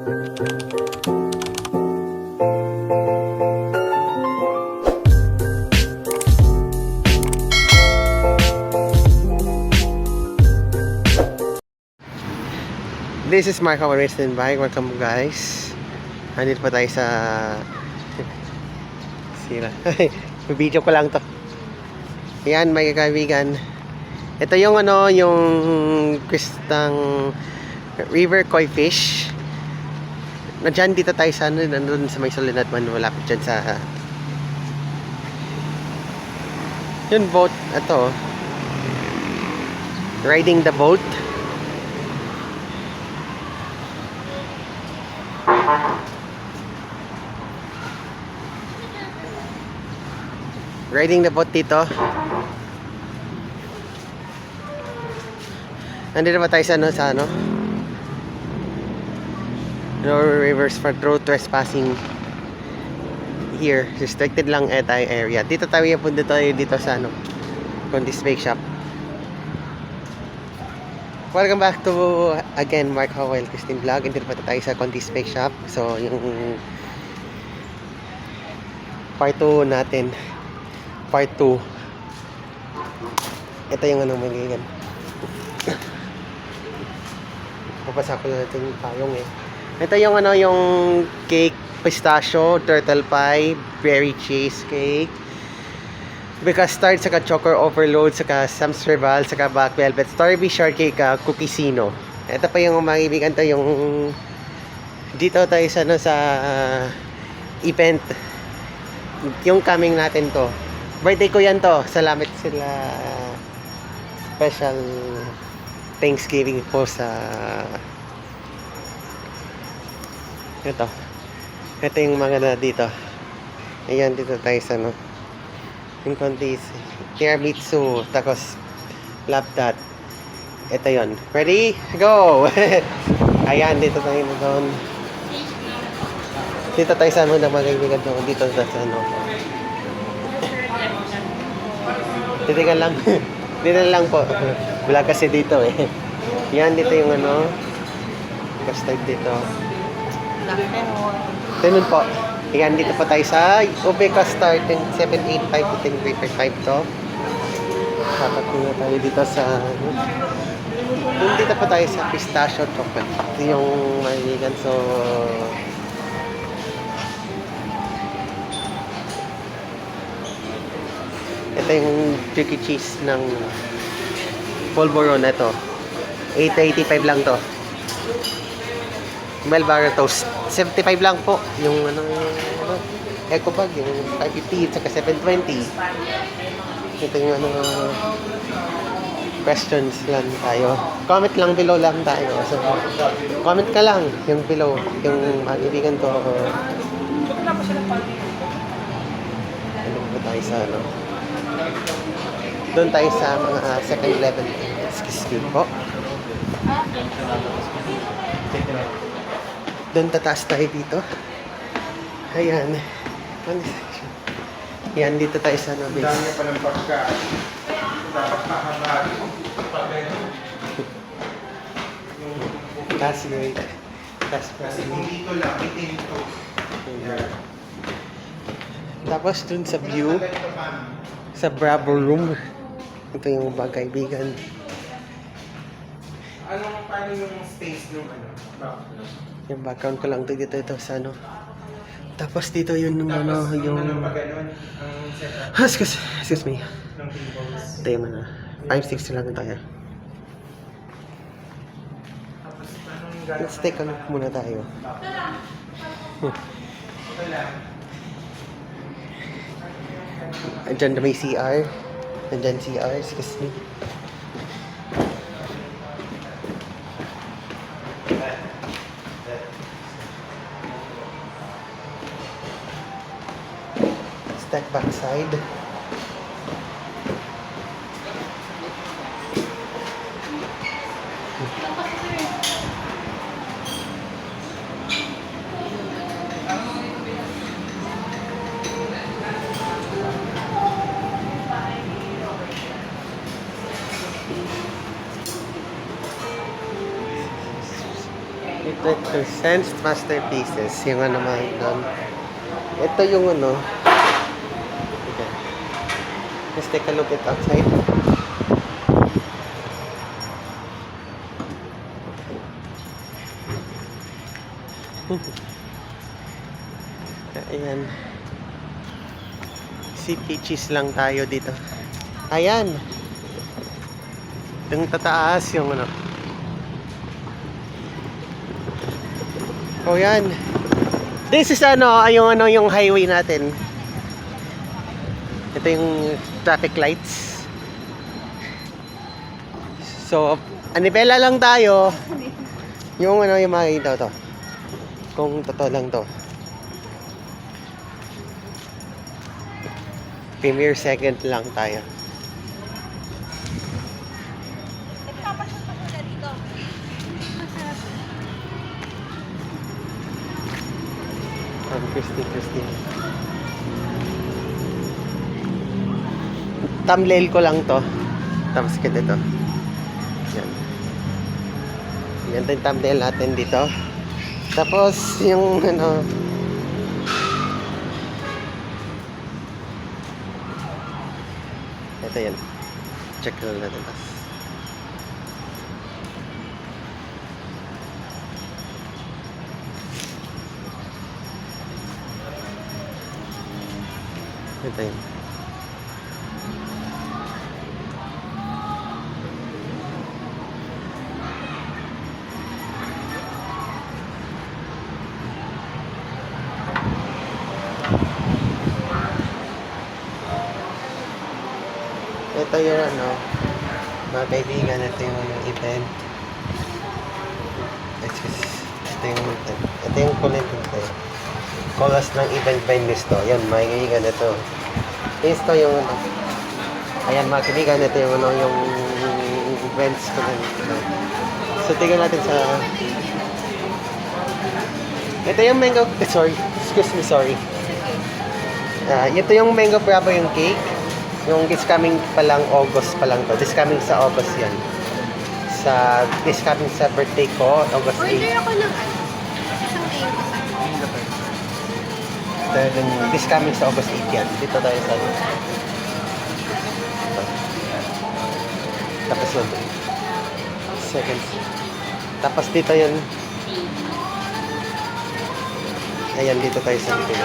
This is Mark our Instant Bike. Welcome guys. Nandito pa tayo sa sira. Video ko lang to. Ayan mga kaibigan. Ito yung yung Cristang River Koi Fish. Nandiyan dito tayo sa nandun sa may Soledad man, malapit dyan sa yung boat. Ito riding the boat. Riding the boat dito. Nandito ba tayo sa no rivers for road trespassing here. Restricted lang tayo area. Dito tayo punta tayo dito sa Contis Bake Shop. Welcome back to again Mark Howell Christine Vlog. Dito pa tayo sa Contis Bake Shop. So yung part 2 natin. Part 2. Ito yung magiging. Papasa ko na natin yung payong Ito yung yung cake, pistachio, turtle pie, berry cheesecake, because start saka chocolate overload, saka Sam's Rival, saka black velvet, Starby shortcake, cookiesino. Ito pa yung magigigan to yung dito tayo sa event. Yung coming natin to. Birthday ko yan to. Salamat sila. Special Thanksgiving po sa ito yung mga na dito. Ayan, dito tayo sa yung Contis tiramisu, tapos love that. Ito yon. Ready? Go! Ayan, dito tayo doon. Dito tayo sa na magiging doon. Dito sa dito ka lang. Dito lang po. Wala kasi dito Yan, dito yung custard dito. Ganun po. Yan, dito pa tayo sa ube custard 785-10355 to. Dapat na tayo dito sa dito pa tayo sa pistachio chocolate. Ito yung mahihigan. So ito yung tricky cheese ng Polvoron na ito. 885 lang to. Melbarra toast 75 lang po. Yung eco bag yung 550 at saka 720. Ito yung questions lang tayo. Comment lang below lang tayo. So, comment ka lang yung below yung magibigan to. Ano ba tayo sa doon tayo sa mga second level. Excuse me po. Doon tataas tayo dito. Ayan. Yan, dito tayo sa base. Dami pa ng pagkain. Dapat mahabari. That's great. That's Kasi great. kung dito lang, ito. Tapos dun sa view, sa Bravo Room. Ito yung kaibigan. Paano yung space nung Yung background ko lang dito sa Tapos dito yun yung excuse me. Ito yung 5-6 lang tayo. Let's take a look muna tayo. Andyan na may CR. Andyan CR, excuse me. Step back side. Literature Sense Masterpieces. Yung ano mga doon. Ito yung ano. Okay. Let's take a look at outside. Ayan. City cheese lang tayo dito. Ayan. Yung tataas yung ano. Oh, yan. This is ano, yung highway natin. Ito yung traffic lights. So, anibela lang tayo. Yung ano, yung makikita to. Kung totoo lang to. Premier second lang tayo. Nagpapasyon pa sila dito. Christine. Thumbnail ko lang to. Tapos kita ito. Yan. Yan yung thumbnail natin dito. Tapos yung ano. Ito yan. Check lang natin. Ito yun. Ito yung ano, mga kaibigan, ito yung event. Ito yung kulit ito. Call us ng event by Misto. Yan, mga kaibigan, ito. Misto yung ano. Ayan, mga kaibigan, ito yung ano, yung events ko na ito. So, tingnan natin sa... Ito yung mango... sorry. Excuse me, sorry. Ito yung mango bravo yung cake. Yung this coming pa lang, August pa lang to. This coming sa August yan. This coming sa birthday ko, August 8. Order ako ng isang mango. Then, this coming sa August 8 yan. Dito tayo sa ito. Tapos yun. Seconds. Tapos dito yun. Ayan, dito tayo sa dito.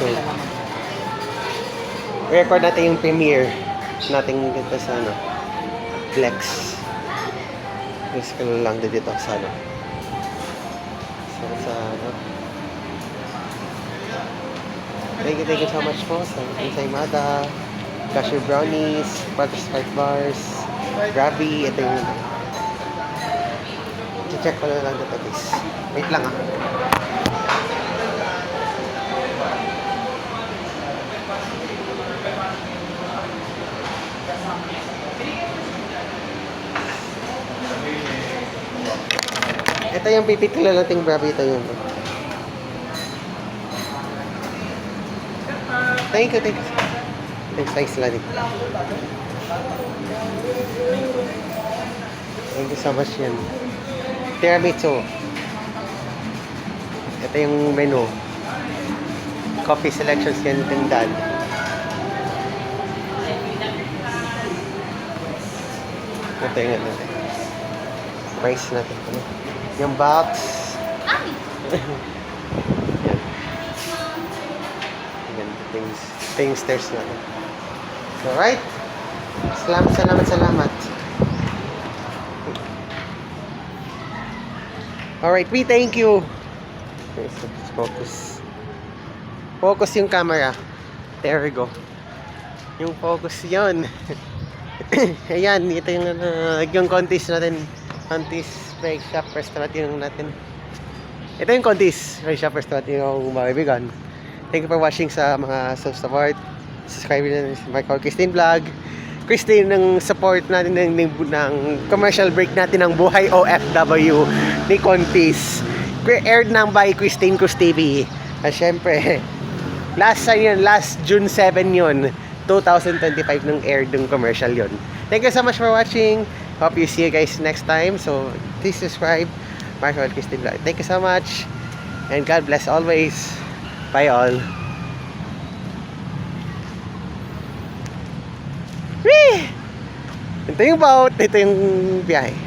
So, record natin yung premiere natin dito sa ano, Flex. Please ka lang dito sa ano. Sa ano. Thank you so much po sa Ensaymada, Cashew Brownies, Butter Spike Bars, Grabby, ito yung check ko lang dito guys. Wait lang ah. Ito yung pipitila nating Grabby, ito yung Thank you. Thanks lagi. Thank you so much yan. Tiramisu. Ito yung menu. Coffee selections yan tindahan. Ito yung ano. Price natin. Yung box. Ito yung stairs natin. Alright. Salamat. Alright, we thank you. Okay, so focus yung camera. There we go. Yung focus yun. Ayan, ito yung contest natin. Contest Break Shop Restaurant yung natin. Ito yung contest Break Shop Restaurant yung mga kaibigan. Thank you for watching sa mga support. Subscribe na sa Michael Christine Vlog. Christine, ng support natin ng commercial break natin ng Buhay OFW ni Contis. Aired ng by Christine Cruz TV. At syempre, last June 7 yun. 2025 nung aired ng commercial yun. Thank you so much for watching. Hope you see you guys next time. So, please subscribe Marshall Christy Vlog. Thank you so much. And God bless always. Bye all. Whee! Ito yung boat. Ito yung biyahe.